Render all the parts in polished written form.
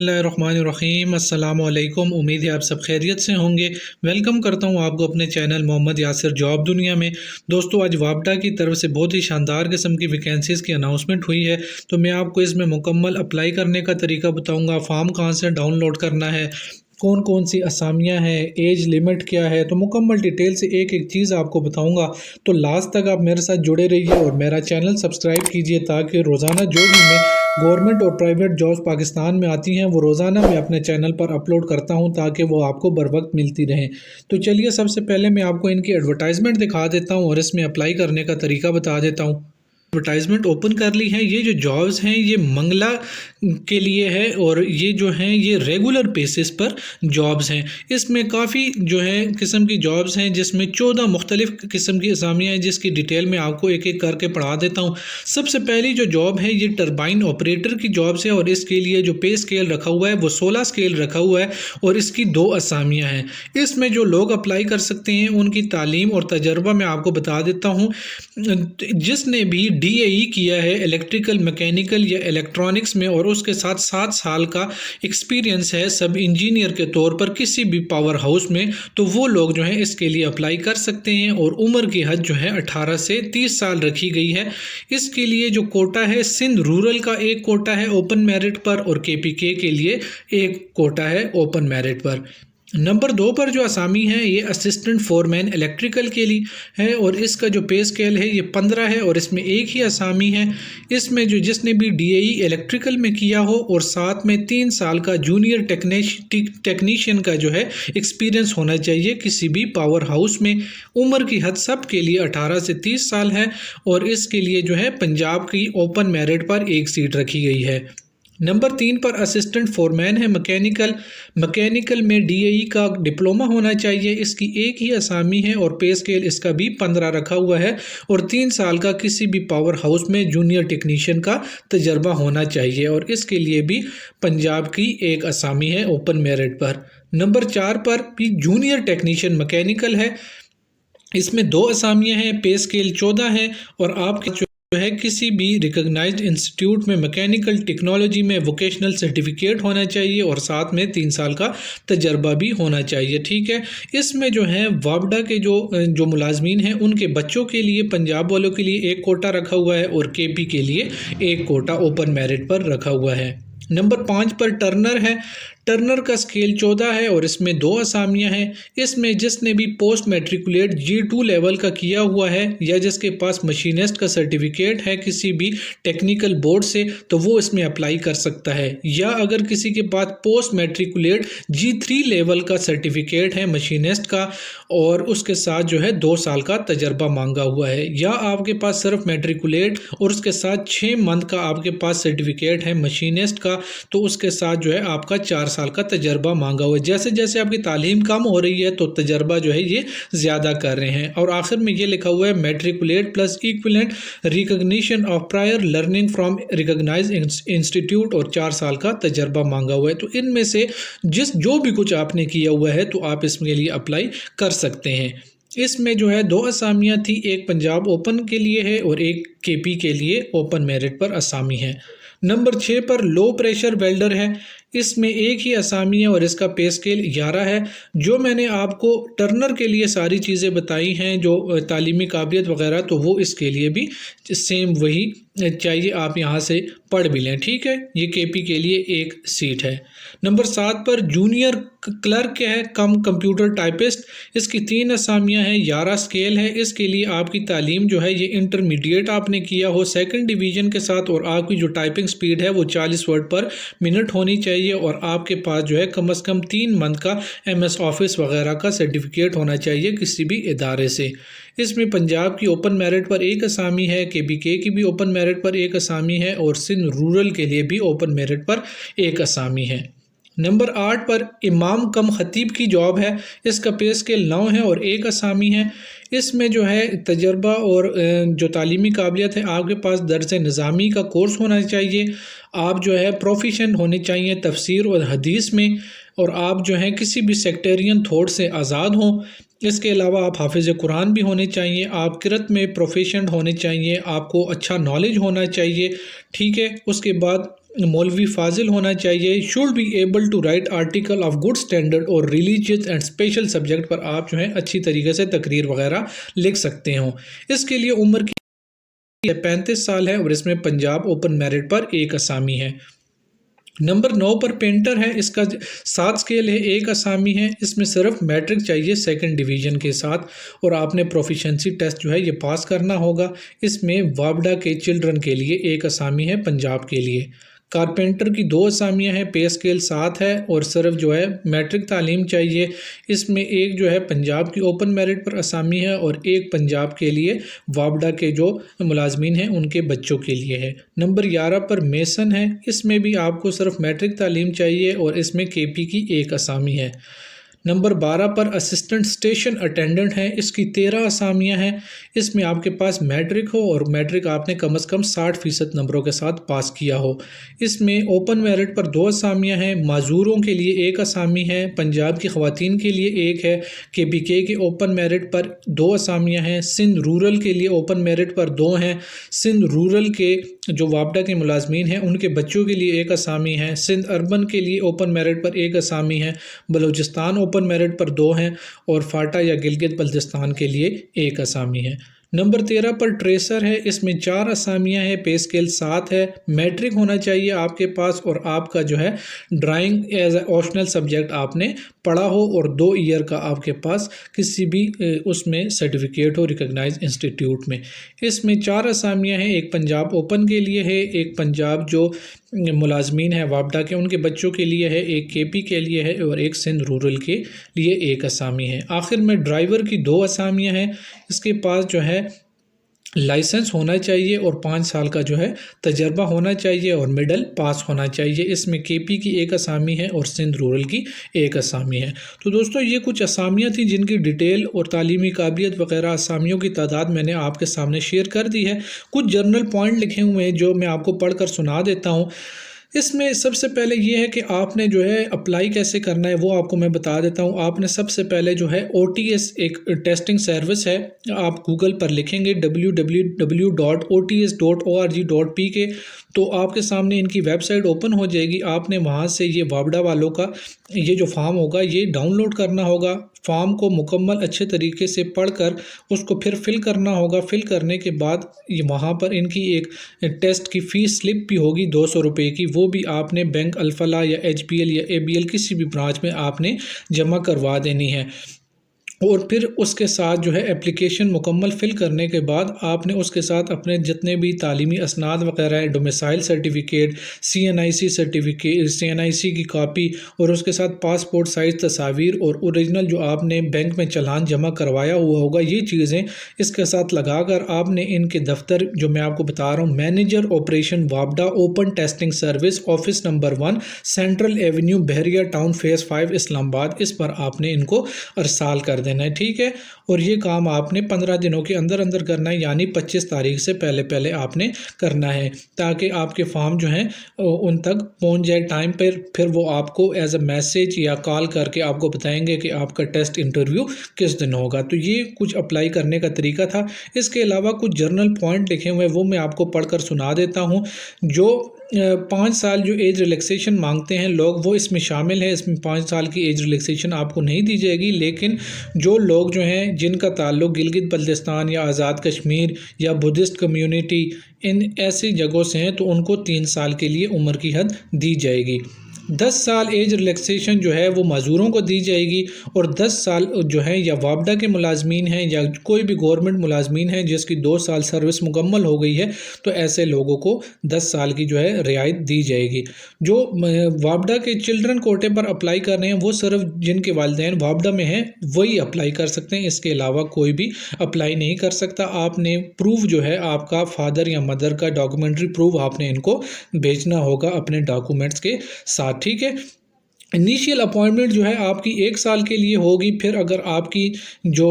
बिस्मिल्लाहिर्रहमानिर्रहीम। अस्सलाम वालेकुम। उम्मीद है आप सब खैरियत से होंगे। वेलकम करता हूं आपको अपने चैनल मोहम्मद यासिर जॉब दुनिया में। दोस्तों, आज वापडा की तरफ से बहुत ही शानदार किस्म की वैकेंसीज़ की अनाउंसमेंट हुई है, तो मैं आपको इसमें मुकम्मल अप्लाई करने का तरीका बताऊंगा। फॉर्म कहां से डाउनलोड करना है, कौन कौन सी असामियां हैं, एज लिमिट क्या है, तो मुकम्मल डिटेल से एक एक चीज़ आपको बताऊंगा। तो लास्ट तक आप मेरे साथ जुड़े रहिए और मेरा चैनल सब्सक्राइब कीजिए, ताकि रोज़ाना जो भी मैं गवर्नमेंट और प्राइवेट जॉब्स पाकिस्तान में आती हैं वो रोज़ाना मैं अपने चैनल पर अपलोड करता हूं, ताकि वो आपको बर वक्त मिलती रहें। तो चलिए, सबसे पहले मैं आपको इनकी एडवर्टाइजमेंट दिखा देता हूं और इसमें अप्लाई करने का तरीका बता देता हूं। एडवर्टाइजमेंट ओपन कर ली है। ये जो जॉब्स हैं ये मंगला के लिए है और ये जो हैं ये रेगुलर बेसिस पर जॉब्स हैं। इसमें काफ़ी जो है किस्म की जॉब्स हैं, जिसमें 14 मुख्तलिफ किस्म की असामियाँ हैं, जिसकी डिटेल में आपको एक एक करके पढ़ा देता हूँ। सबसे पहली जो जॉब है ये टरबाइन ऑपरेटर की जॉब्स है और इसके लिए जो पे स्केल रखा हुआ है वो 16 स्केल रखा हुआ है और इसकी 2 असामियाँ हैं। इसमें जो लोग अप्लाई कर सकते हैं उनकी तालीम और तजर्बा मैं आपको बता देता हूँ। जिसने भी DAE किया है इलेक्ट्रिकल, मैकेनिकल या इलेक्ट्रॉनिक्स में और उसके साथ 7 साल का एक्सपीरियंस है सब इंजीनियर के तौर पर किसी भी पावर हाउस में, तो वो लोग जो है इसके लिए अप्लाई कर सकते हैं। और उम्र की हद जो है 18 से 30 साल रखी गई है। इसके लिए जो कोटा है, सिंध रूरल का एक कोटा है ओपन मेरिट पर और KPK के लिए एक कोटा है ओपन मेरिट पर। नंबर 2 पर जो असामी है ये असिस्टेंट फोरमैन इलेक्ट्रिकल के लिए है और इसका जो पे स्केल है ये 15 है और इसमें एक ही असामी है। इसमें जो जिसने भी DAE इलेक्ट्रिकल में किया हो और साथ में 3 साल का जूनियर टेक्नीशियन का जो है एक्सपीरियंस होना चाहिए किसी भी पावर हाउस में। उम्र की हद सब के लिए 18 से 30 साल है और इसके लिए जो है पंजाब की ओपन मेरिट पर एक सीट रखी गई है। नंबर 3 पर असिस्टेंट फोरमैन है मैकेनिकल में DAE का डिप्लोमा होना चाहिए। इसकी एक ही असामी है और पे स्केल इसका भी 15 रखा हुआ है और 3 साल का किसी भी पावर हाउस में जूनियर टेक्नीशियन का तजर्बा होना चाहिए और इसके लिए भी पंजाब की एक असामी है ओपन मेरिट पर। नंबर 4 पर भी जूनियर टेक्नीशियन मैकेनिकल है। इसमें 2 असामियाँ हैं, पे स्केल 14 है और आपके जो है किसी भी रिकॉग्नाइज्ड इंस्टीट्यूट में मैकेनिकल टेक्नोलॉजी में वोकेशनल सर्टिफिकेट होना चाहिए और साथ में 3 साल का तजर्बा भी होना चाहिए। ठीक है। इसमें जो है वापडा के जो मुलाजमीन हैं उनके बच्चों के लिए, पंजाब वालों के लिए एक कोटा रखा हुआ है और KP के लिए एक कोटा ओपन मेरिट पर रखा हुआ है। नंबर 5 पर टर्नर है। टर्नर का स्केल 14 है और इसमें 2 असामियाँ हैं। इसमें जिसने भी पोस्ट मैट्रिकुलेट G2 लेवल का किया हुआ है या जिसके पास मशीनिस्ट का सर्टिफिकेट है किसी भी टेक्निकल बोर्ड से, तो वो इसमें अप्लाई कर सकता है। या अगर किसी के पास पोस्ट मैट्रिकुलेट G3 लेवल का सर्टिफिकेट है मशीनिस्ट का और उसके साथ जो है 2 साल का तजर्बा मांगा हुआ है, या आपके पास सिर्फ मैट्रिकुलेट और उसके साथ 6 मंथ का आपके पास सर्टिफिकेट है मशीनिस्ट का, तो उसके साथ जो है आपका 4 साल का तजर्बा मांगा हुआ है। जैसे जैसे आपकी तालीम कम हो रही है तो तजर्बा जो है ये ज़्यादा कर रहे हैं। और आखिर में ये लिखा हुआ है matriculate plus equivalent recognition of prior learning from recognized institute और 4 साल का तजर्बा मांगा हुआ है। तो इनमें से जो भी कुछ आपने किया हुआ है तो आप इसके लिए अप्लाई कर सकते हैं। इसमें जो है 2 असामियाँ थी, एक पंजाब ओपन के लिए है और एक KP के लिए ओपन मेरिट पर असामी है। नंबर 6 पर लो प्रेशर वेल्डर है। इसमें एक ही असामी है और इसका पे स्केल 11 है। जो मैंने आपको टर्नर के लिए सारी चीज़ें बताई हैं, जो तालीमी काबिलियत वगैरह, तो वो इसके लिए भी सेम वही चाहिए, आप यहाँ से पढ़ भी लें। ठीक है। ये KP के लिए एक सीट है। नंबर 7 पर जूनियर क्लर्क है कम कंप्यूटर टाइपिस्ट। इसकी 3 असामियाँ हैं, 11 स्केल है। इसके लिए आपकी तालीम जो है ये इंटरमीडिएट आपने किया हो 2nd डिवीज़न के साथ और आपकी जो टाइपिंग स्पीड है वो 40 वर्ड पर मिनट होनी चाहिए और आपके पास जो है कम से कम 3 मंथ का MS ऑफिस वगैरह का सर्टिफिकेट होना चाहिए किसी भी इदारे से। इसमें पंजाब की ओपन मेरिट पर एक असामी है, KPK की भी ओपन मेरिट पर एक असामी है और सिंध रूरल के लिए भी ओपन मेरिट पर एक असामी है। नंबर 8 पर इमाम कम खतीब की जॉब है। इसका पे स्केल 9 है और एक असामी है। इसमें जो है तजर्बा और जो तालीमी काबिलियत है, आपके पास दर्स निज़ामी का कोर्स होना चाहिए, आप जो है प्रोफिशन होने चाहिए तफसीर और हदीस में, और आप जो है किसी भी सेक्टेरियन थॉट से आज़ाद हों। इसके अलावा आप हाफिज़ कुरान भी होने चाहिए, आप किरत में प्रोफिशेंट होने चाहिए, आपको अच्छा नॉलेज होना चाहिए। ठीक है। उसके बाद मौलवी फाजिल होना चाहिए। Should be able to write article of good standard और रिलीजियस एंड स्पेशल सब्जेक्ट पर आप जो है अच्छी तरीके से तकरीर वगैरह लिख सकते हो। इसके लिए उम्र की 35 साल है और इसमें पंजाब ओपन मेरिट पर एक असामी है। नंबर 9 पर पेंटर है, इसका 7 स्केल है, एक असामी है। इसमें सिर्फ मैट्रिक चाहिए सेकंड डिवीज़न के साथ और आपने प्रोफिशेंसी टेस्ट जो है ये पास करना होगा। इसमें वापडा के चिल्ड्रन के लिए एक असामी है पंजाब के लिए। कारपेंटर की 2 असामियाँ हैं, पे स्केल 7 है और सिर्फ जो है मैट्रिक तालीम चाहिए। इसमें एक जो है पंजाब की ओपन मेरिट पर असामी है और एक पंजाब के लिए वापडा के जो मुलाजमीन हैं उनके बच्चों के लिए है। नंबर 11 पर मेसन है, इसमें भी आपको सिर्फ मैट्रिक तालीम चाहिए और इसमें केपी की एक असामी है। नंबर 12 पर असिस्टेंट स्टेशन अटेंडेंट है, इसकी 13 असामियाँ हैं। इसमें आपके पास मैट्रिक हो और मैट्रिक आपने कम से कम 60% नंबरों के साथ पास किया हो। इसमें ओपन मेरिट पर 2 असामियाँ हैं, माजूरों के लिए एक असामी है, पंजाब की ख़वातीन के लिए एक है। KPK के ओपन मेरिट पर 2 असामियाँ हैं, सिंध रूरल के लिए ओपन मेरिट पर 2 हैं, सिंध रूरल के जो वापडा के मुलाजमीन हैं उनके बच्चों के लिए एक असामी है, सिंध अर्बन के लिए ओपन मेरिट पर एक असामी है, बलूचिस्तान ओपन मेरिट पर 2 हैं और फाटा या गिलगित बल्तिस्तान के लिए एक असामी है। नंबर 13 पर ट्रेसर है, इसमें 4 असामियाँ हैं, पे स्केल 7 है, मैट्रिक होना चाहिए आपके पास और आपका जो है drawing as a optional subject आपने पढ़ा हो और 2 ईयर का आपके पास किसी भी उसमें सर्टिफिकेट हो रिकॉग्नाइज इंस्टीट्यूट में। इसमें 4 असामियाँ हैं, एक पंजाब ओपन के लिए है, एक पंजाब जो मुलाजमीन है वापडा के उनके बच्चों के लिए है, एक KP के लिए है और एक सिंध रूरल के लिए एक असामी है। आखिर में ड्राइवर की 2 असामियाँ हैं, इसके पास जो है लाइसेंस होना चाहिए और 5 साल का जो है तजर्बा होना चाहिए और मिडल पास होना चाहिए। इसमें KP की एक असामी है और सिंध रूरल की एक असामी है। तो दोस्तों ये कुछ असामियाँ थी जिनकी डिटेल और तालीमी काबिलियत वगैरह असामियों की तादाद मैंने आपके सामने शेयर कर दी है। कुछ जर्नल पॉइंट लिखे हुए हैं जो मैं आपको पढ़ कर सुना देता हूँ। इसमें सबसे पहले ये है कि आपने जो है अप्लाई कैसे करना है वो आपको मैं बता देता हूँ। आपने सबसे पहले जो है OTS एक टेस्टिंग सर्विस है, आप गूगल पर लिखेंगे www.ots.org.pk तो आपके सामने इनकी वेबसाइट ओपन हो जाएगी। आपने वहाँ से ये वापडा वालों का ये जो फॉर्म होगा ये डाउनलोड करना होगा। फॉर्म को मुकम्मल अच्छे तरीके से पढ़कर उसको फिर फिल करना होगा। फिल करने के बाद ये वहाँ पर इनकी एक टेस्ट की फ़ीस स्लिप भी होगी 200 रुपये की, वो भी आपने बैंक अल्फला या HPL या ABL किसी भी ब्रांच में आपने जमा करवा देनी है। और फिर उसके साथ जो है एप्लीकेशन मुकम्मल फ़िल करने के बाद आपने उसके साथ अपने जितने भी तालीमी असनाद वगैरह हैं, domicile certificate, CNIC certificate, CNIC की कापी और उसके साथ पासपोर्ट साइज़ तस्वीर और ओरिजिनल जो आपने बैंक में चालान जमा करवाया हुआ होगा, ये चीज़ें इसके साथ लगाकर आपने इनके दफ्तर जो मैं आपको बता रहा हूँ मैनेजर ऑपरेशन वापडा open testing service office number 1 central avenue Bahria town phase 5 Islamabad, इस पर आपने इनको अरसाल कर देना है, ठीक है। और ये काम आपने 15 दिनों के अंदर अंदर करना है, यानी 25 तारीख से पहले पहले आपने करना है ताकि आपके फॉर्म जो हैं उन तक पहुंच जाए टाइम पर। फिर वो आपको एज अ मैसेज या कॉल करके आपको बताएंगे कि आपका टेस्ट इंटरव्यू किस दिन होगा। तो ये कुछ अप्लाई करने का तरीका था। इसके अलावा कुछ जर्नल पॉइंट लिखे हुए वो मैं आपको पढ़कर सुना देता हूँ। जो 5 साल जो एज रिलैक्सेशन मांगते हैं लोग वो इसमें शामिल है। इसमें 5 साल की एज रिलैक्सेशन आपको नहीं दी जाएगी, लेकिन जो लोग जो हैं जिनका ताल्लुक़ गिलगित बल्तिस्तान या आज़ाद कश्मीर या बुद्धिस्ट कम्युनिटी इन ऐसी जगहों से हैं तो उनको 3 साल के लिए उम्र की हद दी जाएगी। 10 साल एज रिलैक्सेशन जो है वो मज़दूरों को दी जाएगी और 10 साल जो है या वापडा के मुलाजमीन हैं या कोई भी गवर्नमेंट मुलाजमीन है जिसकी 2 साल सर्विस मुकम्मल हो गई है तो ऐसे लोगों को 10 साल की जो है रियायत दी जाएगी। जो वापडा के चिल्ड्रन कोटे पर अप्लाई कर रहे हैं वो सिर्फ जिनके वालिदैन वापडा में हैं वही अप्लाई कर सकते हैं, इसके अलावा कोई भी अप्लाई नहीं कर सकता। आपने प्रूफ जो है आपका फादर या मदर का डॉक्यूमेंट्री प्रूफ आपने इनको भेजना होगा अपने डॉक्यूमेंट्स के साथ, ठीक है। انیشیل اپوائنٹمنٹ جو ہے آپ کی 1 سال کے لیے ہوگی، پھر اگر آپ کی جو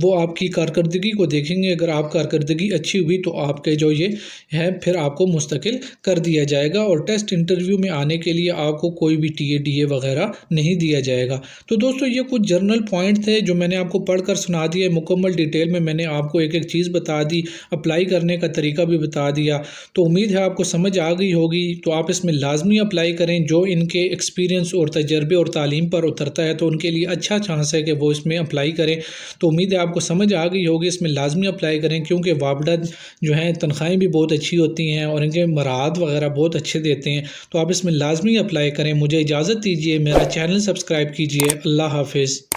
وہ آپ کی کارکردگی کو دیکھیں گے، اگر آپ کارکردگی اچھی ہوئی تو آپ کے جو یہ ہے پھر آپ کو مستقل کر دیا جائے گا، اور ٹیسٹ انٹرویو میں آنے کے لیے آپ کو کوئی بھی ٹی اے ڈی اے وغیرہ نہیں دیا جائے گا۔ تو دوستو یہ کچھ جرنل پوائنٹ تھے جو میں نے آپ کو پڑھ کر سنا دیا، مکمل ڈیٹیل میں نے آپ کو ایک ایک چیز بتا دی، اپلائی کرنے کا طریقہ بھی بتا دیا۔ تو امید ہے آپ کو سمجھ آ گئی ہوگی، تو آپ اس میں لازمی اپلائی کریں۔ جو ان کے ایکسپیرینس اور تجربے اور تعلیم پر اترتا ہے تو ان کے لیے اچھا چانس ہے کہ وہ اس میں اپلائی کریں۔ تو امید ہے آپ کو سمجھ آ گئی ہوگی، اس میں لازمی اپلائی کریں، کیونکہ وابڈا جو ہیں تنخواہیں بھی بہت اچھی ہوتی ہیں اور ان کے مراعات وغیرہ بہت اچھے دیتے ہیں۔ تو آپ اس میں لازمی اپلائی کریں۔ مجھے اجازت دیجیے، میرا چینل سبسکرائب کیجیے۔ اللہ حافظ۔